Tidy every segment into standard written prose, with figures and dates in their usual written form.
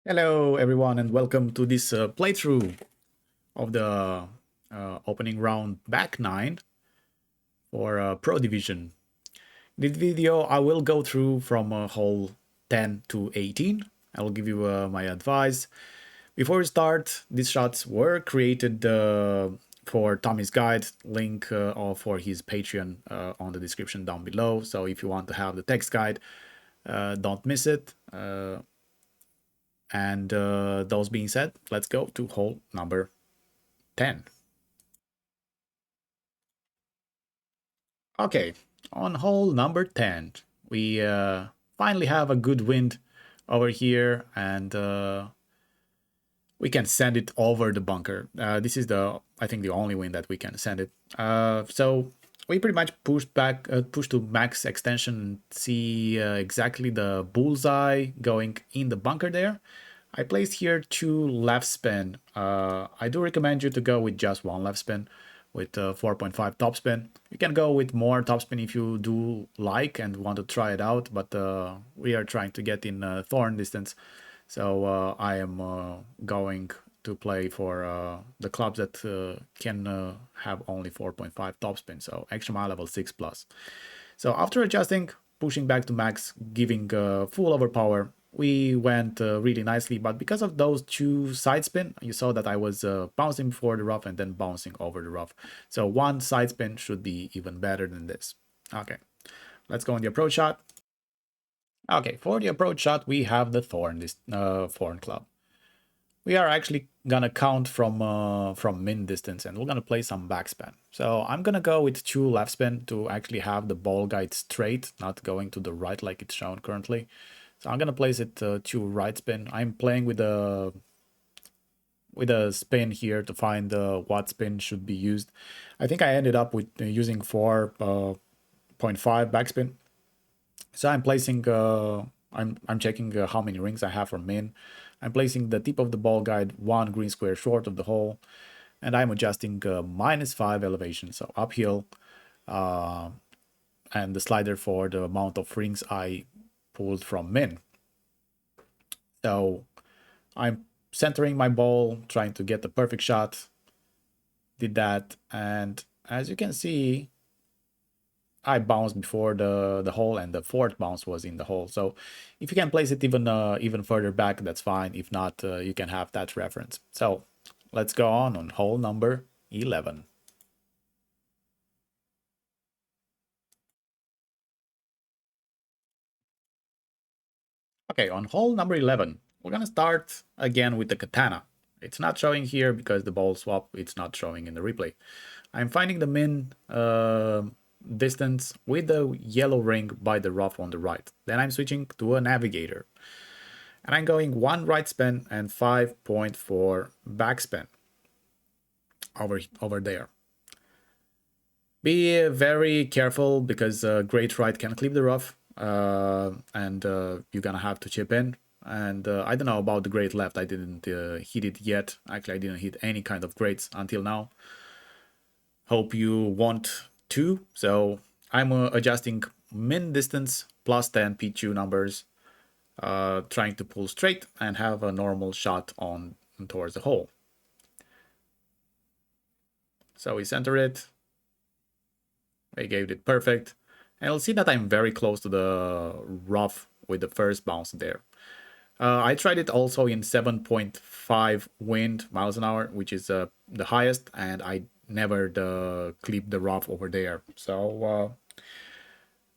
Hello everyone and welcome to this playthrough of the opening round back 9 for Pro Division. In this video I will go through from hole 10 to 18. I will give you my advice. Before we start, these shots were created for Tommy's guide, link for his Patreon on the description down below. So if you want to have the text guide, don't miss it. And those being said, let's go to hole number 10. Okay, on hole number 10, we finally have a good wind over here and we can send it over the bunker. This is I think the only wind that we can send it. So we pretty much push to max extension and see exactly the bullseye going in the bunker there. I placed here 2 left spin. I do recommend you to go with just 1 left spin with 4.5 top spin. You can go with more top spin if you do like and want to try it out, but we are trying to get in thorn distance. So I am going to play for the clubs that can have only 4.5 top spin, so extra mile level 6 plus. So after adjusting, pushing back to max, giving full overpower, we went really nicely, but because of those 2 side spin, you saw that I was bouncing before the rough and then bouncing over the rough. So 1 side spin should be even better than this. Okay, let's go on the approach shot. Okay, for the approach shot, we have the thorn, this thorn club. We are actually gonna count from min distance and we're gonna play some backspin. So I'm gonna go with 2 left spin to actually have the ball guide straight, not going to the right like it's shown currently. So I'm gonna place it 2 right spin. I'm playing with a spin here to find what spin should be used. I think I ended up with using 4.5 backspin. So I'm placing I'm checking how many rings I have for min. I'm placing the tip of the ball guide 1 green square short of the hole, and I'm adjusting -5 elevation, so uphill, and the slider for the amount of rings I pulled from min. So I'm centering my ball, trying to get the perfect shot. Did that, and as you can see, I bounced before the hole, and the 4th bounce was in the hole. So if you can place it even further back, that's fine. If not, you can have that reference. So let's go on hole number 11. Okay, on hole number 11, we're gonna start again with the katana. It's not showing here because the ball swap, it's not showing in the replay. I'm finding the min distance with the yellow ring by the rough on the right. Then I'm switching to a navigator. And I'm going 1 right spin and 5.4 back spin over there. Be very careful because great right can clip the rough and you're gonna have to chip in. And I don't know about the great left. I didn't hit it yet. Actually, I didn't hit any kind of greats until now. Hope you want to. So I'm adjusting min distance plus 10 P2 numbers, trying to pull straight and have a normal shot on towards the hole. So we center it. I gave it perfect. And you'll see that I'm very close to the rough with the first bounce there. I tried it also in 7.5 wind miles an hour, which is the highest, and I never clipped the rough over there. So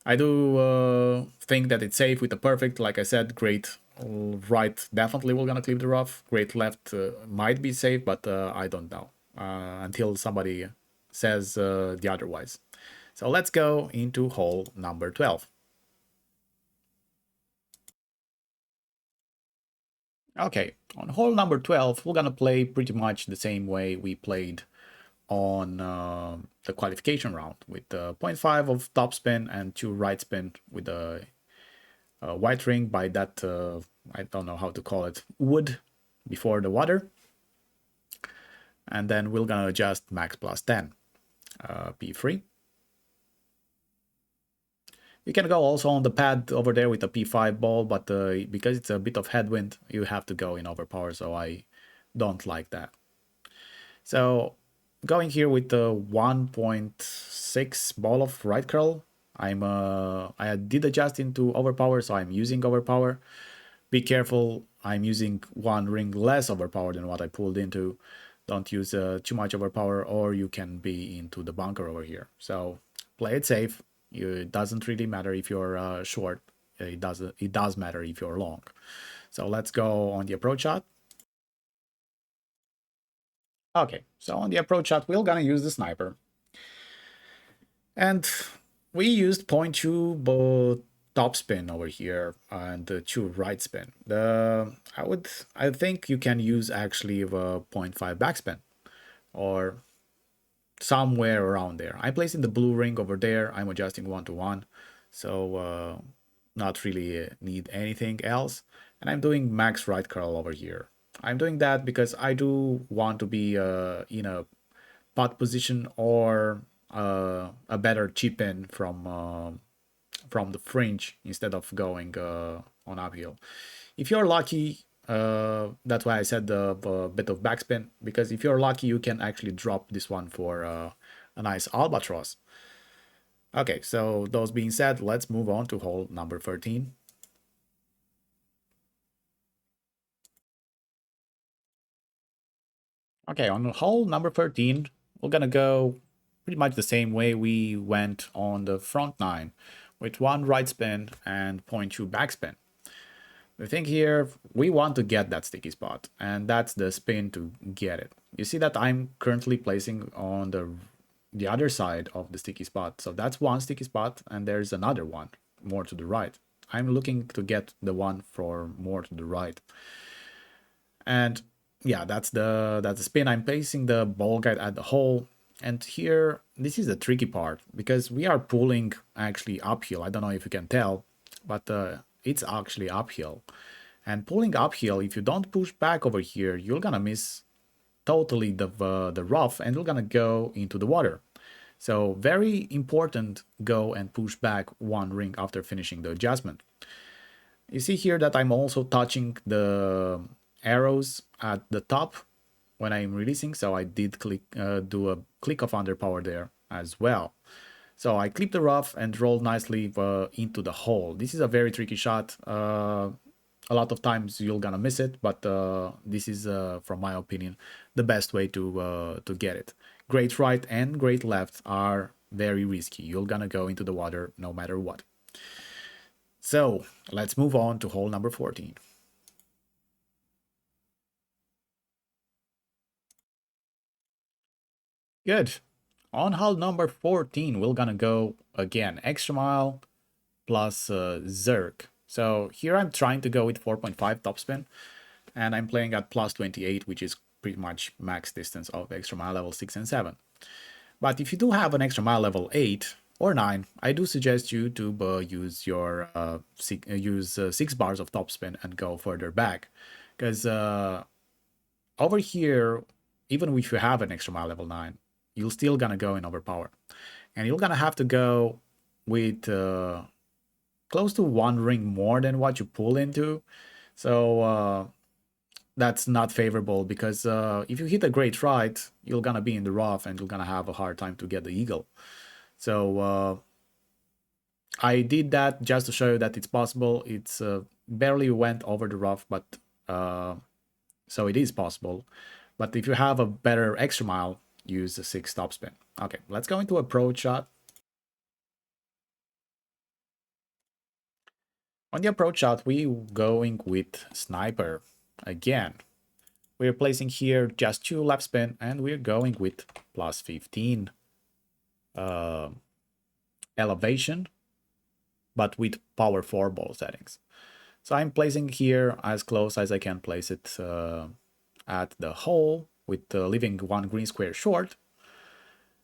I do think that it's safe with the perfect. Like I said, great right definitely we're gonna clip the rough. Great left might be safe, but I don't know until somebody says the otherwise. So let's go into hole number 12. Okay, on hole number 12, we're gonna play pretty much the same way we played on the qualification round with 0.5 of top spin and 2 right spin with a white ring by that, I don't know how to call it, wood before the water. And then we're gonna adjust max plus 10, P3. You can go also on the pad over there with the P5 ball, but because it's a bit of headwind, you have to go in overpower, so I don't like that. So going here with the 1.6 ball of right curl, I did adjust into overpower, so I'm using overpower. Be careful, I'm using one ring less overpower than what I pulled into. Don't use too much overpower or you can be into the bunker over here. So play it safe. It doesn't really matter if you're short. It does matter if you're long. So let's go on the approach shot. Okay, so on the approach shot, we're gonna use the sniper. And we used point two top spin over here and the two right spin. I think you can use actually the point 0.5 backspin or somewhere around there. I'm placing the blue ring over there. I'm adjusting 1 to 1, so not really need anything else. And I'm doing max right curl over here. I'm doing that because I do want to be in a pot position or a better chip in from the fringe instead of going on uphill. If you're lucky, that's why I said the bit of backspin, because if you're lucky, you can actually drop this one for a nice albatross. Okay, so those being said, let's move on to hole number 13. Okay, on hole number 13, we're gonna go pretty much the same way we went on the front 9, with one right spin and point 0.2 backspin. The thing here, we want to get that sticky spot, and that's the spin to get it. You see that I'm currently placing on the other side of the sticky spot. So that's one sticky spot, and there's another one more to the right. I'm looking to get the one for more to the right. And yeah, that's the spin. I'm placing the ball guide at the hole. And here, this is the tricky part because we are pulling actually uphill. I don't know if you can tell, but it's actually uphill. And pulling uphill, if you don't push back over here, you're gonna miss totally the rough and you're gonna go into the water. So very important, go and push back one ring after finishing the adjustment. You see here that I'm also touching the arrows at the top when I'm releasing, so I did do a click of underpower there as well. So I clip the rough and roll nicely into the hole. This is a very tricky shot. A lot of times you're gonna miss it, but this is, from my opinion, the best way to get it. Great right and great left are very risky. You're gonna go into the water no matter what. So let's move on to hole number 14. Good. On hole number 14, we're gonna go again extra mile plus Zerk. So here I'm trying to go with 4.5 topspin, and I'm playing at plus 28, which is pretty much max distance of extra mile level 6 and 7. But if you do have an extra mile level 8 or 9, I do suggest you to use your 6 bars of topspin and go further back. Because over here, even if you have an extra mile level 9, you're still gonna go in overpower. And you're gonna have to go with close to one ring more than what you pull into. So that's not favorable because if you hit a great right, you're gonna be in the rough and you're gonna have a hard time to get the eagle. So I did that just to show you that it's possible. It's barely went over the rough, but so it is possible. But if you have a better extra mile, use the 6 topspin. Okay, let's go into approach shot. On the approach shot, we going with sniper again. We're placing here just 2 left spin and we're going with plus 15 elevation, but with power 4 ball settings. So I'm placing here as close as I can place it at the hole with leaving one green square short.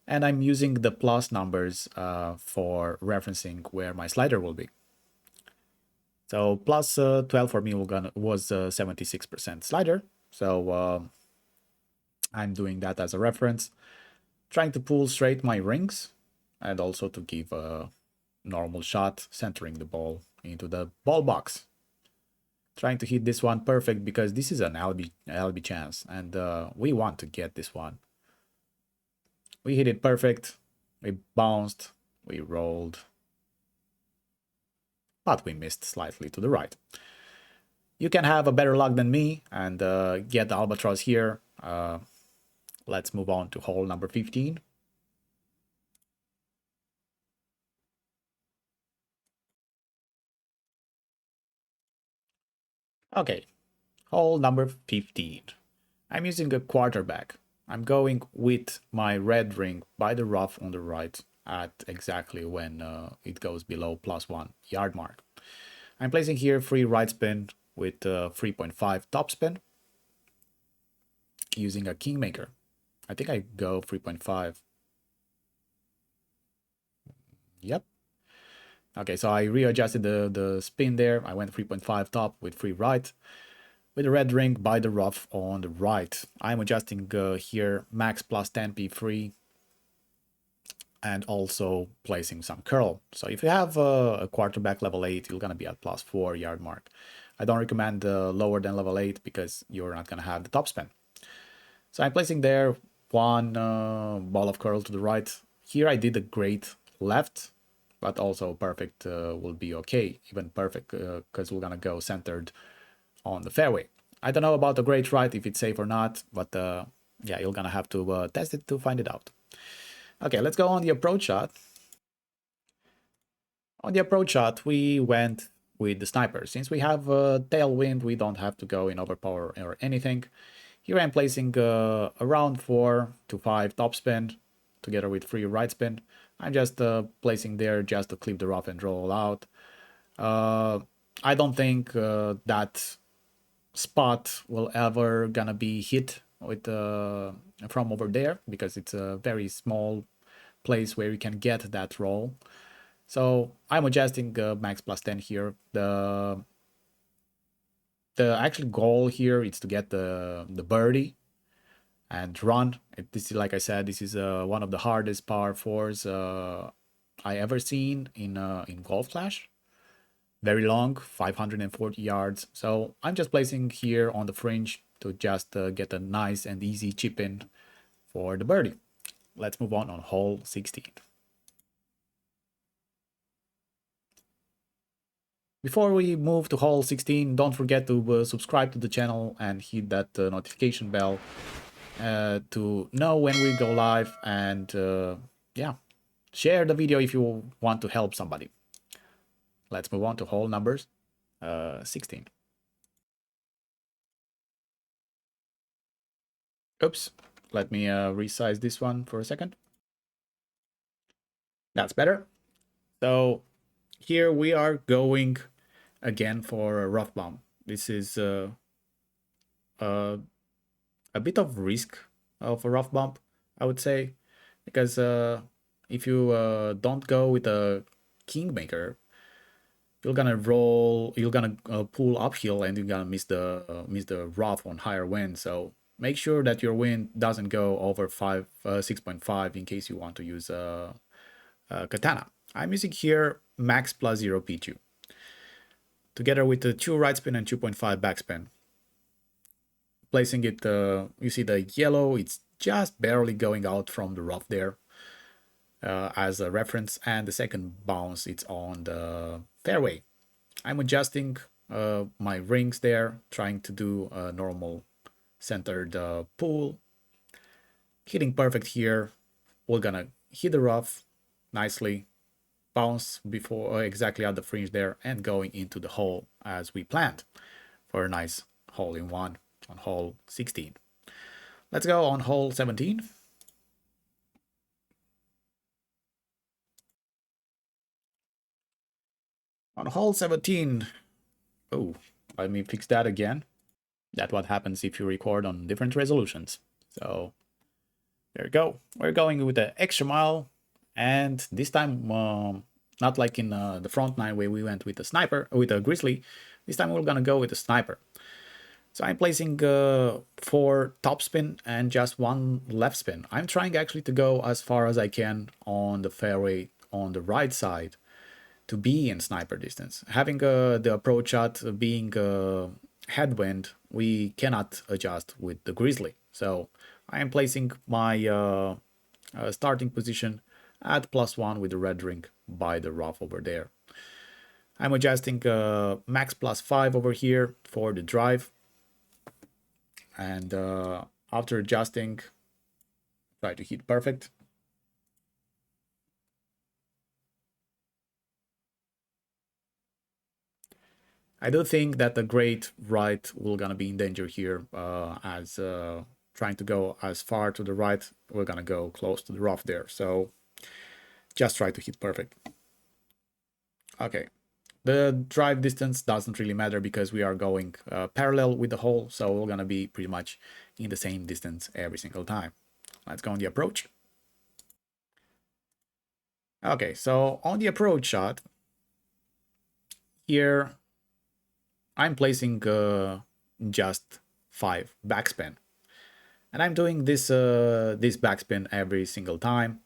And I'm using the plus numbers for referencing where my slider will be. So plus 12 for me was 76% slider. So I'm doing that as a reference. Trying to pull straight my rings and also to give a normal shot, centering the ball into the ball box. Trying to hit this one perfect because this is an LB chance, and we want to get this one. We hit it perfect. We bounced. We rolled. But we missed slightly to the right. You can have a better luck than me and get the albatross here. Let's move on to hole number 15. Okay, hole number 15. I'm using a quarterback. I'm going with my red ring by the rough on the right at exactly when it goes below +1 yard mark. I'm placing here free right spin with 3.5 top spin using a kingmaker. I think I go 3.5. Yep. Okay, so I readjusted the spin there. I went 3.5 top with free right. With the red ring by the rough on the right. I'm adjusting here max +10 P3 and also placing some curl. So if you have a quarterback level 8, you're going to be at +4 yard mark. I don't recommend lower than level 8 because you're not going to have the top spin. So I'm placing there one ball of curl to the right. Here I did a great left, but also perfect will be okay, even perfect because we're going to go centered on the fairway. I don't know about the great right, if it's safe or not, but yeah, you're gonna have to test it to find it out. Okay, let's go on the approach shot. On the approach shot, we went with the sniper. Since we have tailwind, we don't have to go in overpower or anything. Here I'm placing around 4 to 5 top spin together with free right spin. I'm just placing there just to clip the rough and roll out. I don't think that spot will ever gonna be hit with from over there because it's a very small place where you can get that roll. So I'm adjusting max +10 here. The actual goal here is to get the birdie and run. This is, like I said, this is one of the hardest par fours I ever seen in Golf Clash. Very long, 540 yards. So I'm just placing here on the fringe to just get a nice and easy chip in for the birdie. Let's move on hole 16. Before we move to hole 16, don't forget to subscribe to the channel and hit that notification bell to know when we go live, and yeah, share the video if you want to help somebody. Let's move on to hole numbers 16. Oops, let me resize this one for a second. That's better. So here we are going again for a rough bump. This is a bit of risk of a rough bump, I would say, because if you don't go with a kingmaker, you're gonna roll, you're gonna pull uphill, and you're gonna miss the rough on higher wind. So make sure that your wind doesn't go over 6.5 in case you want to use katana. I'm using here max +0 P2 together with the 2 right spin and 2.5 backspin. Placing it, you see the yellow, it's just barely going out from the rough there as a reference, and the second bounce, it's on the fairway. I'm adjusting my rings there, trying to do a normal centered pull. Hitting perfect here. We're gonna hit the rough nicely, bounce before exactly at the fringe there, and going into the hole as we planned for a nice hole in one on hole 16. Let's go on hole 17. On hole 17, oh, let me fix that again. That's what happens if you record on different resolutions. So there you go. We're going with the extra mile, and this time not like in the front nine where we went with a sniper, with a grizzly. This time we're gonna go with a sniper. So I'm placing 4 top spin and just 1 left spin. I'm trying actually to go as far as I can on the fairway on the right side. to be in sniper distance. Having the approach shot being headwind, we cannot adjust with the Grizzly. So I am placing my starting position at +1 with the red ring by the rough over there. I'm adjusting max +5 over here for the drive. And after adjusting, try to hit perfect. I do think that the great right will gonna be in danger here, as trying to go as far to the right, we're gonna go close to the rough there. So just try to hit perfect. Okay, the drive distance doesn't really matter because we are going parallel with the hole, so we're gonna be pretty much in the same distance every single time. Let's go on the approach. Okay, so on the approach shot, here I'm placing just 5 backspin. And I'm doing this backspin every single time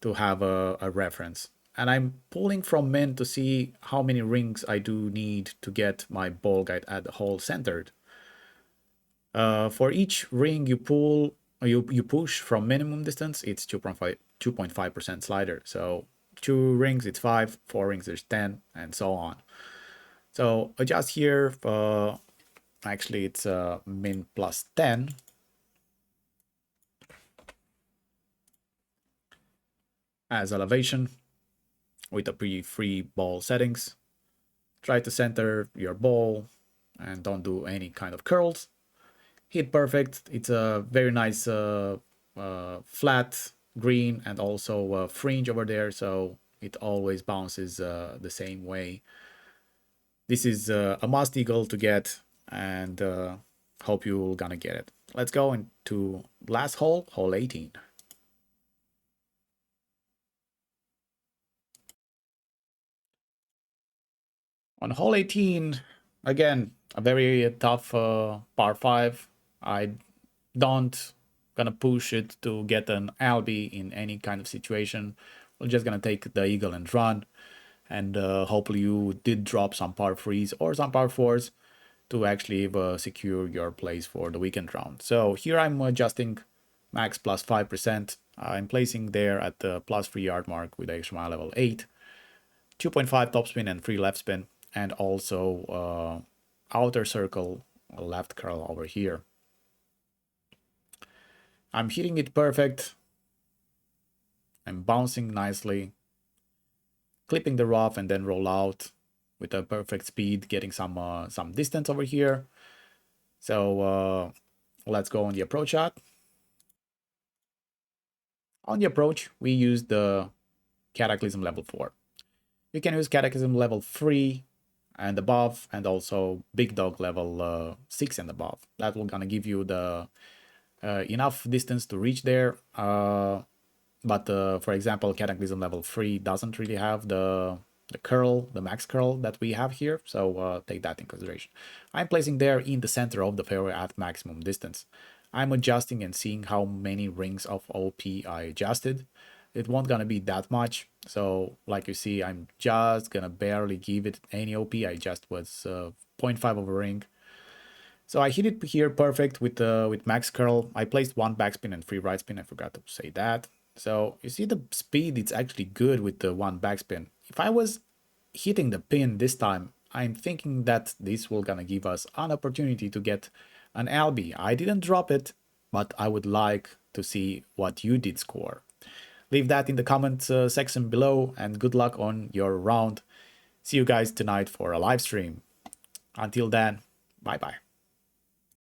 to have a reference. And I'm pulling from min to see how many rings I do need to get my ball guide at the hole centered. For each ring you pull, you push from minimum distance, it's 2.5% slider. So 2 rings, it's 5, 4 rings, there's 10, and so on. So adjust here, actually it's min +10. As elevation with a pretty free ball settings. Try to center your ball and don't do any kind of curls. Hit perfect. It's a very nice flat green and also fringe over there, so it always bounces the same way. This is a must eagle to get, and hope you're gonna get it. Let's go into last hole, hole 18. On hole 18, again, a very tough par 5. I don't gonna push it to get an LB in any kind of situation. We're just gonna take the eagle and run. And hopefully you did drop some par 3s or some par 4s to actually secure your place for the weekend round. So here I'm adjusting max +5%. I'm placing there at the +3 yard mark with extra mile level 8. 2.5 topspin and 3 left spin, and also outer circle left curl over here. I'm hitting it perfect. I'm bouncing nicely, clipping the rough and then roll out with a perfect speed, getting some distance over here. So let's go on the approach shot. On the approach, we use the Cataclysm level 4. You can use Cataclysm level 3 and above, and also Big Dog level 6 and above. That will gonna give you the enough distance to reach there. But for example, Cataclysm level 3 doesn't really have the curl, the max curl that we have here, so take that in consideration. I'm placing there in the center of the fairway at maximum distance. I'm adjusting and seeing how many rings of OP I adjusted. It won't gonna be that much, so like you see, I'm just gonna barely give it any OP. I just was 0.5 of a ring. So I hit it here perfect with max curl. I placed 1 backspin and 3 right spin. I forgot to say that. So you see the speed, it's actually good with the 1 backspin. If I was hitting the pin this time, I'm thinking that this will gonna give us an opportunity to get an LB. I didn't drop it, but I would like to see what you did score. Leave that in the comment section below, and good luck on your round. See you guys tonight for a live stream. Until then, bye bye.